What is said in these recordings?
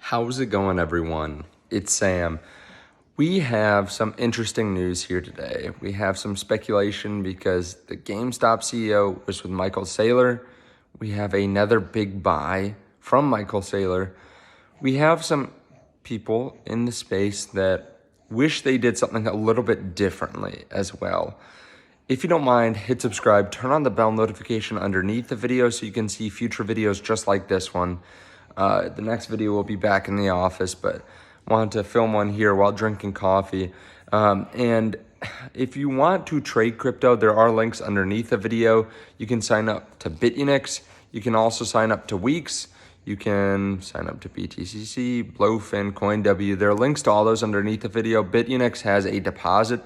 How's it going, everyone? It's Sam. We have some interesting news here today. We have some speculation because the GameStop CEO was with Michael Saylor. We have another big buy from Michael Saylor. We have some people in the space that wish they did something a little bit differently as well. If you don't mind, hit subscribe, turn on the bell notification underneath the video so you can see future videos just like this one. The next video will be back in the office, but wanted to film one here while drinking coffee. And if you want to trade crypto, there are links underneath the video. You can sign up to BTCC. You can also sign up to WEEX. You can sign up to BTCC, Blofin, CoinW. There are links to all those underneath the video. BTCC has a deposit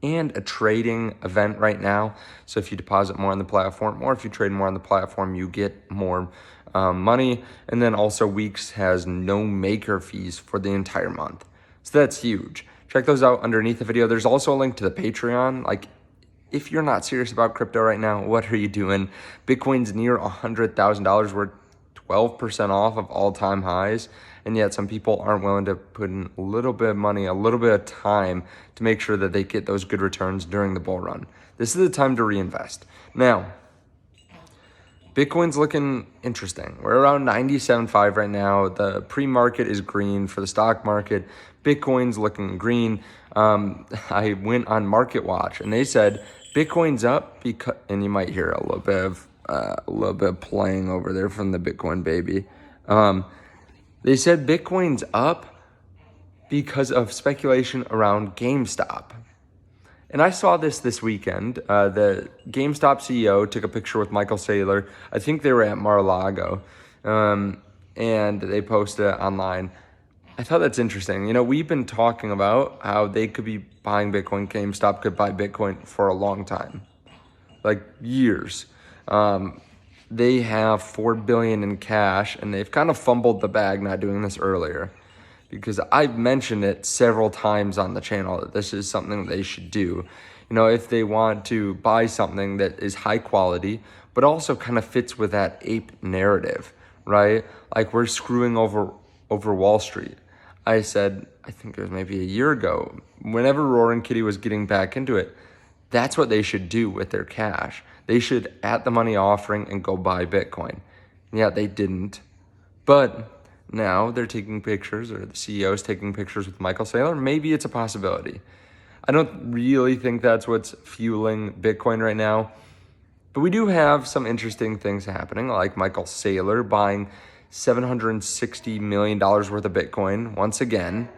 and a trading event right now. So if you deposit more on the platform or if you trade more on the platform, you get more money. And then also WEEX has no maker fees for the entire month. So that's huge. Check those out underneath the video. There's also a link to the Patreon. Like, if you're not serious about crypto right now, what are you doing? Bitcoin's near $100,000. We're 12% off of all-time highs. And yet some people aren't willing to put in a little bit of money, a little bit of time to make sure that they get those good returns during the bull run. This is the time to reinvest. Now, Bitcoin's looking interesting. We're around 97.5 right now. The pre-market is green for the stock market. Bitcoin's looking green. I went on Market Watch and they said Bitcoin's up because, and you might hear a little bit of playing over there from the Bitcoin baby. They said Bitcoin's up because of speculation around GameStop. And I saw this weekend. The GameStop CEO took a picture with Michael Saylor. I think they were at Mar-a-Lago, and they posted it online. I thought that's interesting. You know, we've been talking about how they could be buying Bitcoin. GameStop could buy Bitcoin for a long time, like years. They have $4 billion in cash, and they've kind of fumbled the bag not doing this earlier, because I've mentioned it several times on the channel that this is something they should do. You know, if they want to buy something that is high quality, but also kind of fits with that ape narrative, right? Like, we're screwing over Wall Street. I said, I think it was maybe a year ago, whenever Roaring Kitty was getting back into it, that's what they should do with their cash. They should at the money offering and go buy Bitcoin. Yeah, they didn't. But now they're taking pictures, or the CEO's taking pictures with Michael Saylor. Maybe it's a possibility. I don't really think that's what's fueling Bitcoin right now. But we do have some interesting things happening, like Michael Saylor buying $760 million worth of Bitcoin once again.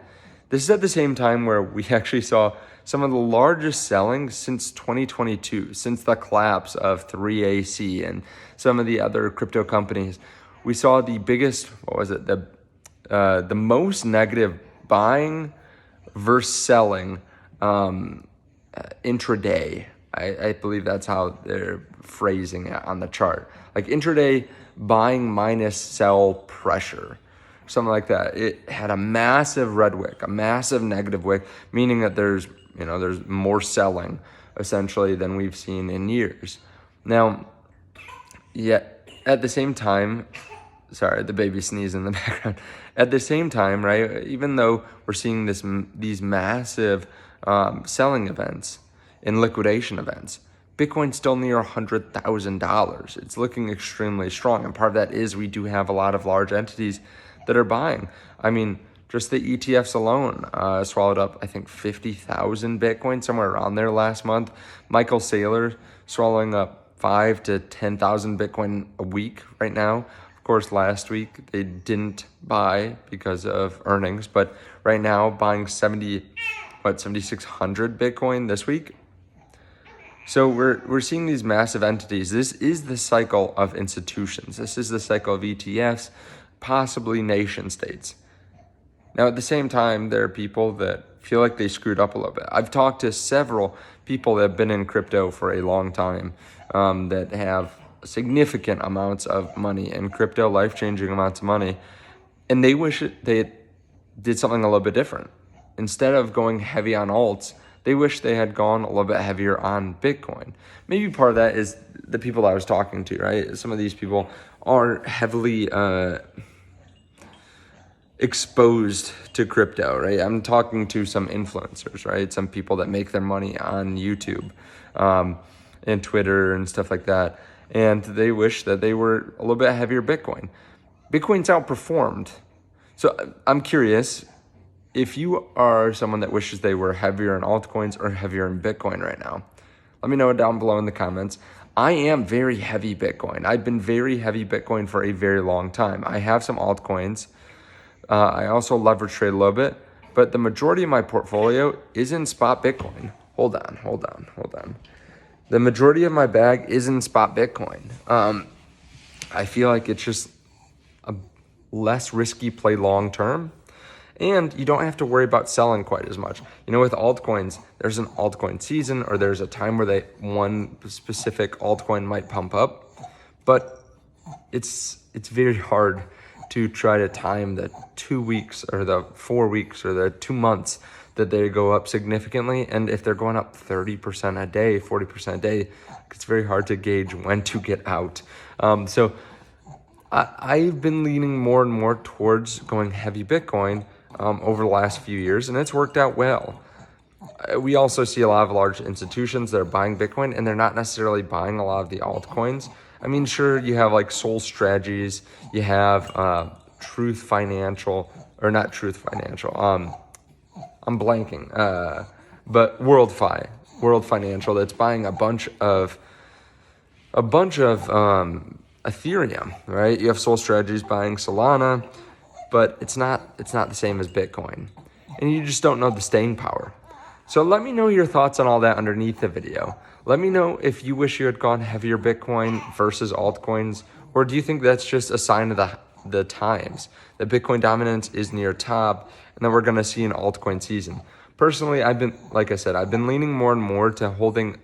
This is at the same time where we actually saw some of the largest selling since 2022, since the collapse of 3AC and some of the other crypto companies. We saw the biggest, the most negative buying versus selling intraday. I believe that's how they're phrasing it on the chart. Like intraday buying minus sell pressure, something like that. It had a massive red wick, a massive negative wick, meaning that there's more selling essentially than we've seen in years. Now, yet at the same time, sorry, the baby sneezed in the background. At the same time, right, even though we're seeing these massive selling events and liquidation events, Bitcoin's still near $100,000. It's looking extremely strong. And part of that is we do have a lot of large entities that are buying. I mean, just the ETFs alone swallowed up, I think, 50,000 Bitcoin, somewhere around there last month. Michael Saylor swallowing up 5,000 to 10,000 Bitcoin a week right now. Of course, last week they didn't buy because of earnings, but right now buying 7,600 Bitcoin this week. So we're seeing these massive entities. This is the cycle of institutions. This is the cycle of ETFs, possibly nation states. Now, at the same time, there are people that feel like they screwed up a little bit. I've talked to several people that have been in crypto for a long time that have significant amounts of money in crypto, life-changing amounts of money, and they wish they did something a little bit different. Instead of going heavy on alts, they wish they had gone a little bit heavier on Bitcoin. Maybe part of that is the people I was talking to, right? Some of these people are heavily exposed to crypto, right? I'm talking to some influencers, right? Some people that make their money on YouTube and Twitter and stuff like that. And they wish that they were a little bit heavier Bitcoin. Bitcoin's outperformed. So I'm curious, if you are someone that wishes they were heavier in altcoins or heavier in Bitcoin right now, let me know down below in the comments. I am very heavy Bitcoin. I've been very heavy Bitcoin for a very long time. I have some altcoins. I also leverage trade a little bit, but the majority of my portfolio is in spot Bitcoin. Hold on. The majority of my bag is in spot Bitcoin. I feel like it's just a less risky play long term, and you don't have to worry about selling quite as much. You know, with altcoins, there's an altcoin season, or there's a time where one specific altcoin might pump up, but it's very hard to try to time the 2 weeks or the 4 weeks or the 2 months that they go up significantly. And if they're going up 30% a day, 40% a day, it's very hard to gauge when to get out. So I've been leaning more and more towards going heavy Bitcoin over the last few years, and it's worked out well. We also see a lot of large institutions that are buying Bitcoin, and they're not necessarily buying a lot of the altcoins. I mean, sure, you have like Soul Strategies, you have Truth Financial, or not Truth Financial, I'm blanking, but World Financial, that's buying a bunch of Ethereum, right? You have Soul Strategies buying Solana, but it's not the same as Bitcoin, and you just don't know the staying power. So let me know your thoughts on all that underneath the video. Let me know if you wish you had gone heavier Bitcoin versus altcoins, or do you think that's just a sign of the times, that Bitcoin dominance is near top and that we're going to see an altcoin season? Personally, like I said, I've been leaning more and more to holding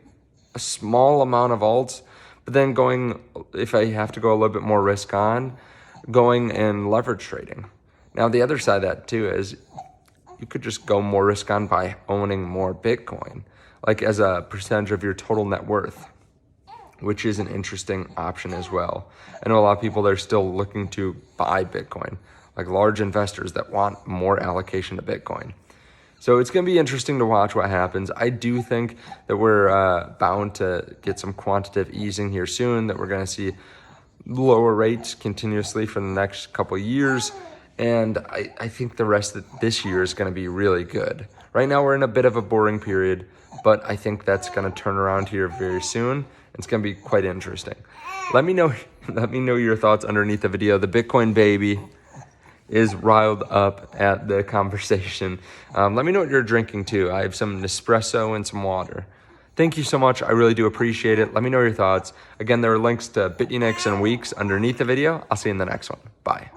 a small amount of alts, but then going, if I have to go a little bit more risk on, going and leverage trading. Now, the other side of that too is you could just go more risk on by owning more Bitcoin, like as a percentage of your total net worth, which is an interesting option as well. I know a lot of people that are still looking to buy Bitcoin, like large investors that want more allocation to Bitcoin. So it's going to be interesting to watch what happens. I do think that we're bound to get some quantitative easing here soon, that we're going to see lower rates continuously for the next couple of years. And I think the rest of this year is going to be really good. Right now we're in a bit of a boring period, but I think that's going to turn around here very soon. It's going to be quite interesting. Let me know your thoughts underneath the video. The Bitcoin baby is riled up at the conversation. Let me know what you're drinking too. I have some Nespresso and some water. Thank you so much. I really do appreciate it. Let me know your thoughts. Again, there are links to BTCC and WEEX underneath the video. I'll see you in the next one. Bye.